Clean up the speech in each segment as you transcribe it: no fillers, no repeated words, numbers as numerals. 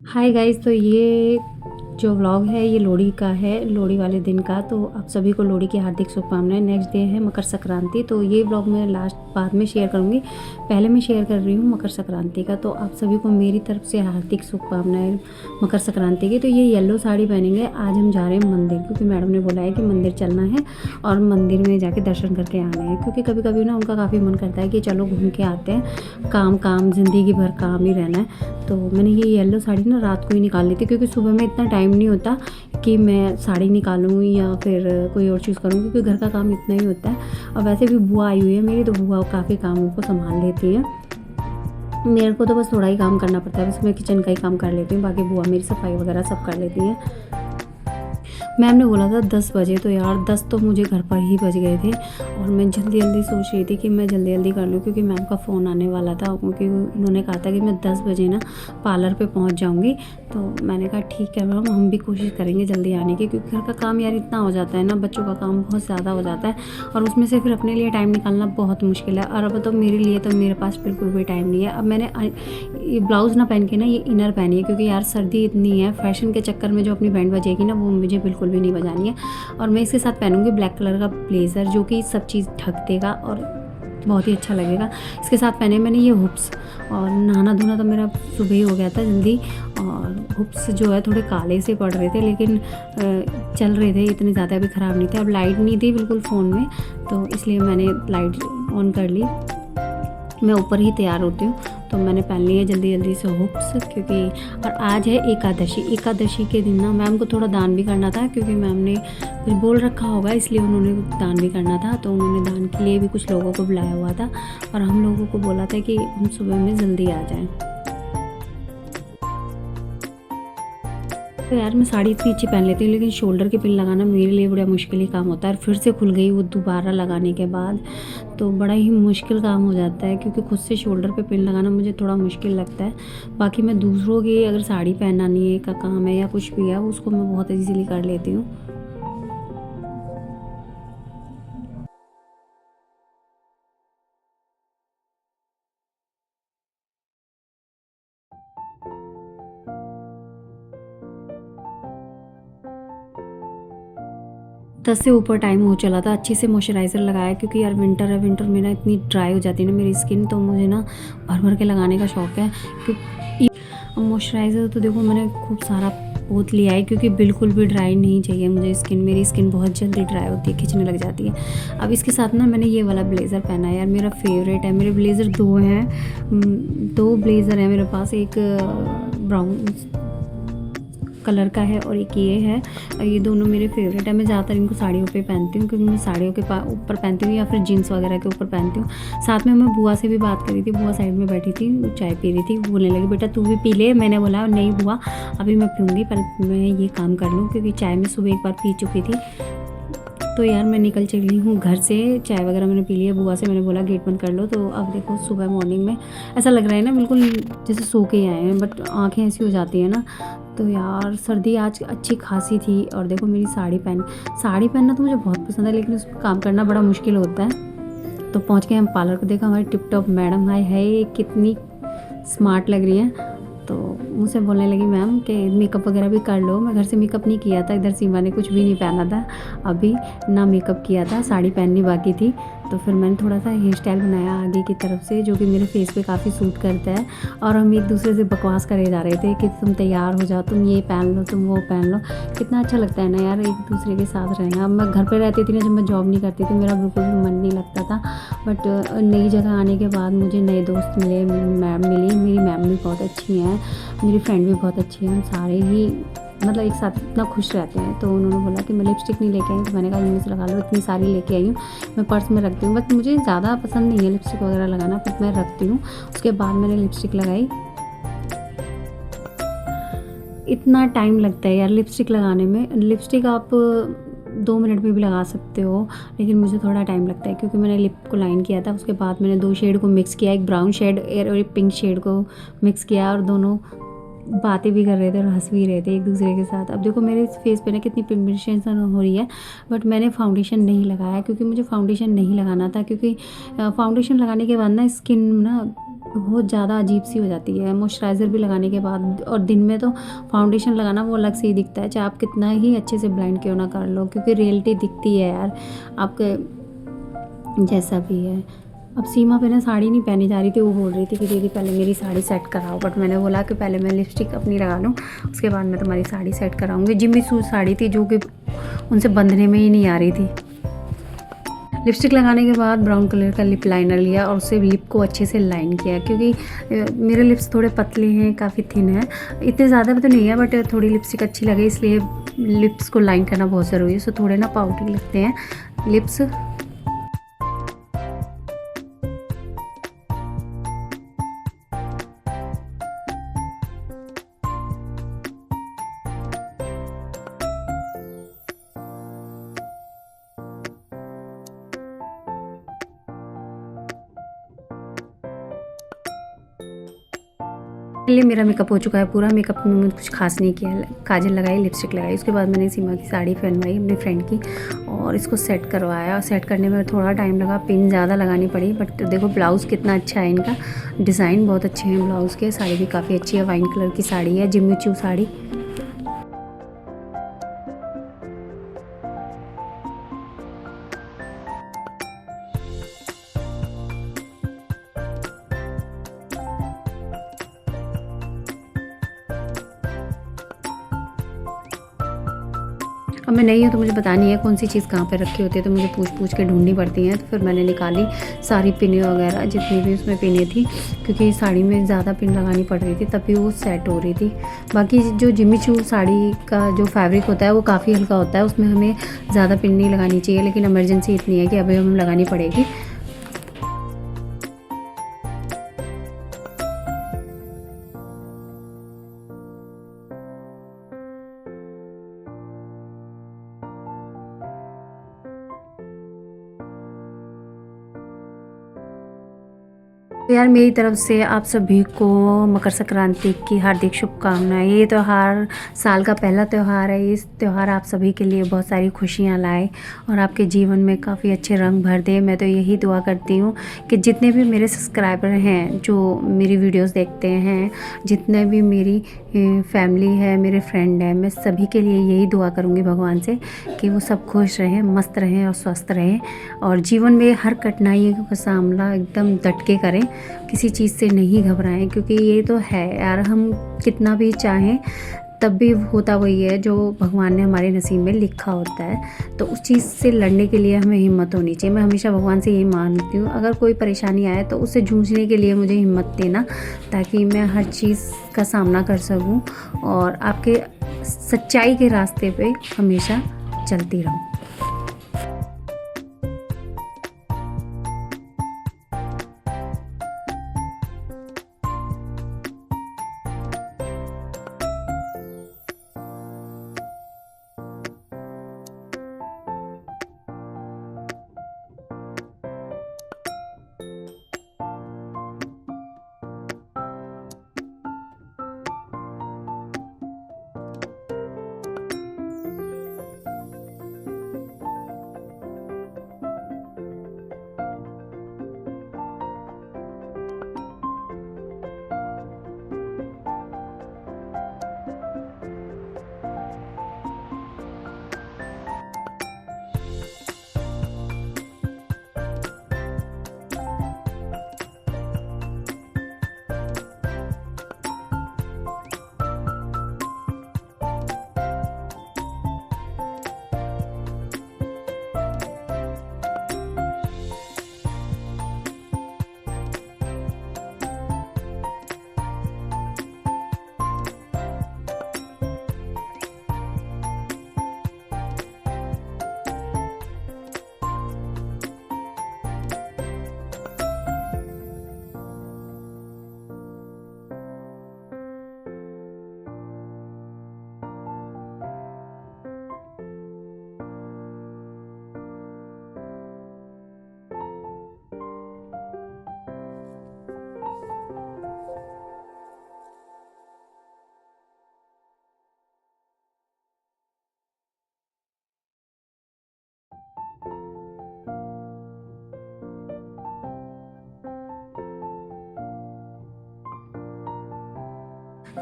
Hi guys. तो ये जो व्लॉग है ये लोहड़ी का है, लोहड़ी वाले दिन का। तो आप सभी को लोहड़ी की हार्दिक शुभकामनाएं। नेक्स्ट डे है मकर संक्रांति। तो ये व्लॉग मैं लास्ट बाद में शेयर करूँगी, पहले मैं शेयर कर रही हूँ मकर संक्रांति का। तो आप सभी को मेरी तरफ से हार्दिक शुभकामनाएं मकर संक्रांति की। तो ये येलो साड़ी पहनेंगे। आज हम जा रहे हैं मंदिर, क्योंकि मैडम ने बोला है कि मंदिर चलना है और मंदिर में जाके दर्शन करके आने हैं। क्योंकि कभी कभी ना उनका काफ़ी मन करता है कि चलो घूम के आते हैं, काम काम ज़िंदगी भर काम ही रहना है। तो मैंने ये येलो साड़ी ना रात को ही निकाल ली थी, क्योंकि सुबह में इतना टाइम नहीं होता कि मैं साड़ी निकालूँ या फिर कोई और चीज़ करूँ, क्योंकि घर का काम इतना ही होता है। और वैसे भी बुआ आई हुई है मेरी, तो बुआ काफ़ी कामों को संभाल लेती है। मेरे को तो बस थोड़ा ही काम करना पड़ता है, बस मैं किचन का ही काम कर लेती हूँ, बाकी बुआ मेरी सफाई वगैरह सब कर लेती है। मैम ने बोला था 10 बजे, तो यार 10 तो मुझे घर पर ही बज गए थे। और मैं जल्दी जल्दी सोच रही थी कि मैं जल्दी जल्दी कर लूँ, क्योंकि मैम का फ़ोन आने वाला था। क्योंकि उन्होंने कहा था कि मैं 10 बजे ना पार्लर पे पहुँच जाऊँगी। तो मैंने कहा ठीक है मैम, हम भी कोशिश करेंगे जल्दी आने की, क्योंकि घर का काम यार इतना हो जाता है ना, बच्चों का काम बहुत ज़्यादा हो जाता है और उसमें से फिर अपने लिए टाइम निकालना बहुत मुश्किल है। और अब तो मेरे लिए तो मेरे पास बिल्कुल भी टाइम नहीं है। अब मैंने ये ब्लाउज़ ना पहन के ना ये इनर पहनी है, क्योंकि यार सर्दी इतनी है, फैशन के चक्कर में जो अपनी बैंड बजेगी ना वो मुझे बिल्कुल भी नहीं बजानी है। और मैं इसके साथ पहनूंगी ब्लैक कलर का ब्लेज़र, जो कि सब चीज़ ढक देगा और बहुत ही अच्छा लगेगा। इसके साथ पहने मैंने ये हुप्स। और नहाना धोना तो मेरा सुबह ही हो गया था जल्दी। और हुप्स जो है थोड़े काले से पड़ रहे थे, लेकिन चल रहे थे, इतने ज़्यादा भी ख़राब नहीं थे। अब लाइट नहीं थी बिल्कुल फ़ोन में, तो इसलिए मैंने लाइट ऑन कर ली। मैं ऊपर ही तैयार होती हूँ, तो मैंने पहन ली है जल्दी जल्दी से हुक्स। क्योंकि और आज है एकादशी। एकादशी के दिन ना मैम को थोड़ा दान भी करना था, क्योंकि मैम ने कुछ बोल रखा होगा, इसलिए उन्होंने दान भी करना था। तो उन्होंने दान के लिए भी कुछ लोगों को बुलाया हुआ था और हम लोगों को बोला था कि हम सुबह में जल्दी आ जाएँ। तो यार मैं साड़ी इतनी अच्छी पहन लेती हूँ, लेकिन शोल्डर की पिन लगाना मेरे लिए बड़ा मुश्किल ही काम होता है। और फिर से खुल गई वो दोबारा लगाने के बाद, तो बड़ा ही मुश्किल काम हो जाता है, क्योंकि खुद से शोल्डर पे पिन लगाना मुझे थोड़ा मुश्किल लगता है। बाकी मैं दूसरों की अगर साड़ी पहनाने का काम है या कुछ भी है, उसको मैं बहुत ईजीली कर लेती हूँ। दस से ऊपर टाइम हो चला था। अच्छे से मॉइस्चराइज़र लगाया, क्योंकि यार विंटर है, विंटर में ना इतनी ड्राई हो जाती है ना मेरी स्किन, तो मुझे ना भर भर के लगाने का शौक़ है। क्योंकि मॉइस्चराइज़र तो देखो मैंने खूब सारा बहुत लिया है, क्योंकि बिल्कुल भी ड्राई नहीं चाहिए मुझे स्किन। मेरी स्किन बहुत जल्दी ड्राई होती है, खिंचने लग जाती है। अब इसके साथ ना मैंने ये वाला ब्लेज़र पहना है, यार मेरा फेवरेट है। मेरे ब्लेज़र दो हैं, दो ब्लेज़र हैं मेरे पास। एक ब्राउन कलर का है और एक ये है। ये दोनों मेरे फेवरेट है। मैं ज़्यादातर इनको साड़ियों पे पहनती हूँ, क्योंकि मैं साड़ियों के ऊपर पहनती हूँ या फिर जीन्स वगैरह के ऊपर पहनती हूँ। साथ में मैं बुआ से भी बात करी थी। बुआ साइड में बैठी थी, वो चाय पी रही थी। बोलने लगी बेटा तू भी पी ले। मैंने बोला नहीं बुआ अभी मैं पीऊँगी, पर मैं ये काम कर लूँ, क्योंकि चाय में सुबह एक बार पी चुकी थी। तो यार मैं निकल चली हूँ घर से। चाय वगैरह मैंने पी लिया। बुआ से मैंने बोला गेट बंद कर लो। तो अब देखो सुबह मॉर्निंग में ऐसा लग रहा है ना बिल्कुल जैसे सो के ही आए हैं, बट आंखें ऐसी हो जाती है ना। तो यार सर्दी आज अच्छी खासी थी। और देखो मेरी साड़ी पहनना तो मुझे बहुत पसंद है, लेकिन उस पर काम करना बड़ा मुश्किल होता है। तो पहुँच गए हम पार्लर को। देखा हमारी टिप टॉप मैडम हाय है, कितनी स्मार्ट लग रही है। तो मुझसे बोलने लगी मैम कि मेकअप वगैरह भी कर लो। मैं घर से मेकअप नहीं किया था, इधर सीमा ने कुछ भी नहीं पहना था अभी, ना मेकअप किया था, साड़ी पहननी बाकी थी। तो फिर मैंने थोड़ा सा हेयर स्टाइल बनाया आगे की तरफ से, जो कि मेरे फेस पे काफ़ी सूट करता है। और हम एक दूसरे से बकवास करे जा रहे थे कि तुम तैयार हो जाओ, तुम ये पहन लो, तुम वो पहन लो। कितना अच्छा लगता है ना यार एक दूसरे के साथ रहना। अब मैं घर पे रहती थी ना, जब मैं जॉब नहीं करती थी, मेरा बिल्कुल भी मन नहीं लगता था। बट नई जगह आने के बाद मुझे नए दोस्त मिले, मैम मिली। मेरी मैम भी बहुत अच्छी हैं, मेरी फ्रेंड भी बहुत अच्छी है। हम सारे ही मतलब एक साथ इतना खुश रहते हैं। तो उन्होंने बोला कि मैं लिपस्टिक नहीं लेके आई, तो मैंने कहा इनमें से लगा लो। इतनी सारी लेके आई हूँ, मैं पर्स में रखती हूँ। बट मुझे ज़्यादा पसंद नहीं है लिपस्टिक वगैरह लगाना, बट मैं रखती हूँ। उसके बाद मैंने लिपस्टिक लगाई। इतना टाइम लगता है यार लिपस्टिक लगाने में। लिपस्टिक आप 2 मिनट में भी लगा सकते हो, लेकिन मुझे थोड़ा टाइम लगता है, क्योंकि मैंने लिप को लाइन किया था। उसके बाद मैंने 2 शेड को मिक्स किया, एक ब्राउन शेड और एक पिंक शेड को मिक्स किया, और दोनों बातें भी कर रहे थे और हंस भी रहे थे एक दूसरे के साथ। अब देखो मेरे फेस पे ना कितनी पिगमेंटेशन हो रही है, बट मैंने फाउंडेशन नहीं लगाया, क्योंकि मुझे फाउंडेशन नहीं लगाना था। क्योंकि फाउंडेशन लगाने के बाद ना स्किन ना बहुत ज़्यादा अजीब सी हो जाती है मॉइस्चराइज़र भी लगाने के बाद। और दिन में तो फाउंडेशन लगाना वो अलग से ही दिखता है, चाहे आप कितना ही अच्छे से ब्लेंड क्यों ना कर लो, क्योंकि रियलिटी दिखती है यार आपके जैसा भी है। अब सीमा पे ना साड़ी नहीं पहनी जा रही थी, वो बोल रही थी कि दीदी पहले मेरी साड़ी सेट कराओ, बट मैंने बोला कि पहले मैं लिपस्टिक अपनी लगा लूँ, उसके बाद मैं तुम्हारी साड़ी सेट कराऊँगी। जिम्मी चू साड़ी थी जो कि उनसे बंधने में ही नहीं आ रही थी। लिपस्टिक लगाने के बाद ब्राउन कलर का लिप लाइनर लिया और उससे लिप को अच्छे से लाइन किया, क्योंकि मेरे लिप्स थोड़े पतले हैं, काफ़ी थिन है, इतने ज़्यादा भी तो नहीं है, बट थोड़ी लिपस्टिक अच्छी लगे इसलिए लिप्स को लाइन करना बहुत ज़रूरी है। सो थोड़े ना पाउडरी लगते हैं लिप्स। मेरा मेकअप हो चुका है पूरा। मेकअप में मैंने कुछ खास नहीं किया, काजल लगाई, लिपस्टिक लगाई, उसके बाद मैंने सीमा की साड़ी पहनवाई अपनी फ्रेंड की और इसको सेट करवाया। सेट करने में थोड़ा टाइम लगा, पिन ज़्यादा लगानी पड़ी, बट देखो ब्लाउज़ कितना अच्छा है, इनका डिज़ाइन बहुत अच्छे हैं ब्लाउज़ के। साड़ी भी काफ़ी अच्छी है, वाइन कलर की साड़ी है, जिम्मी चू साड़ी। अब मैं नहीं हूँ तो मुझे बतानी है कौन सी चीज़ कहाँ पे रखी होती है, तो मुझे पूछ पूछ के ढूंढनी पड़ती हैं। तो फिर मैंने निकाली सारी पिनें वगैरह जितनी भी उसमें पिनें थी, क्योंकि साड़ी में ज़्यादा पिन लगानी पड़ रही थी तभी वो सेट हो रही थी। बाकी जो जिम्मी चू साड़ी का जो फैब्रिक होता है वो काफ़ी हल्का होता है, उसमें हमें ज़्यादा पिन नहीं लगानी चाहिए, लेकिन इमरजेंसी इतनी है कि अभी हमें लगानी पड़ेगी। तो यार मेरी तरफ से आप सभी को मकर संक्रांति की हार्दिक शुभकामनाएं। ये त्यौहार साल का पहला त्यौहार है, इस त्यौहार आप सभी के लिए बहुत सारी खुशियां लाए और आपके जीवन में काफ़ी अच्छे रंग भर दे। मैं तो यही दुआ करती हूँ कि जितने भी मेरे सब्सक्राइबर हैं जो मेरी वीडियोस देखते हैं, जितने भी मेरी फैमिली है, मेरे फ्रेंड हैं, मैं सभी के लिए यही दुआ करूँगी भगवान से कि वो सब खुश रहें, मस्त रहें और स्वस्थ रहें, और जीवन में हर कठिनाई का सामना एकदम डट के करें, किसी चीज़ से नहीं घबराएं, क्योंकि ये तो है यार, हम कितना भी चाहें तब भी होता वही है जो भगवान ने हमारे नसीब में लिखा होता है। तो उस चीज़ से लड़ने के लिए हमें हिम्मत होनी चाहिए। मैं हमेशा भगवान से यही मांगती हूँ, अगर कोई परेशानी आए तो उससे जूझने के लिए मुझे हिम्मत देना, ताकि मैं हर चीज़ का सामना कर सकूँ और आपके सच्चाई के रास्ते पे हमेशा चलती रहूँ।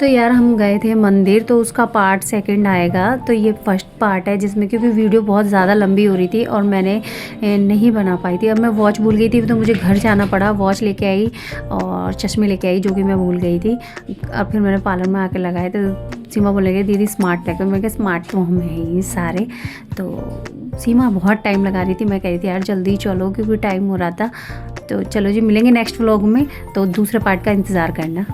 तो यार हम गए थे मंदिर, तो उसका पार्ट सेकंड आएगा। तो ये फर्स्ट पार्ट है जिसमें, क्योंकि वीडियो बहुत ज़्यादा लंबी हो रही थी और मैंने नहीं बना पाई थी। अब मैं वॉच भूल गई थी तो मुझे घर जाना पड़ा, वॉच लेके आई और चश्मे लेके आई जो कि मैं भूल गई थी। अब फिर मैंने पार्लर में आके लगाए तो सीमा बोले गई दीदी स्मार्ट लगे। मैं कहा स्मार्ट तो हम हैं ही सारे। तो सीमा बहुत टाइम लगा रही थी, मैं कह रही थी यार जल्दी चलो क्योंकि टाइम हो रहा था। तो चलो जी, मिलेंगे नेक्स्ट व्लॉग में, तो दूसरे पार्ट का इंतज़ार करना।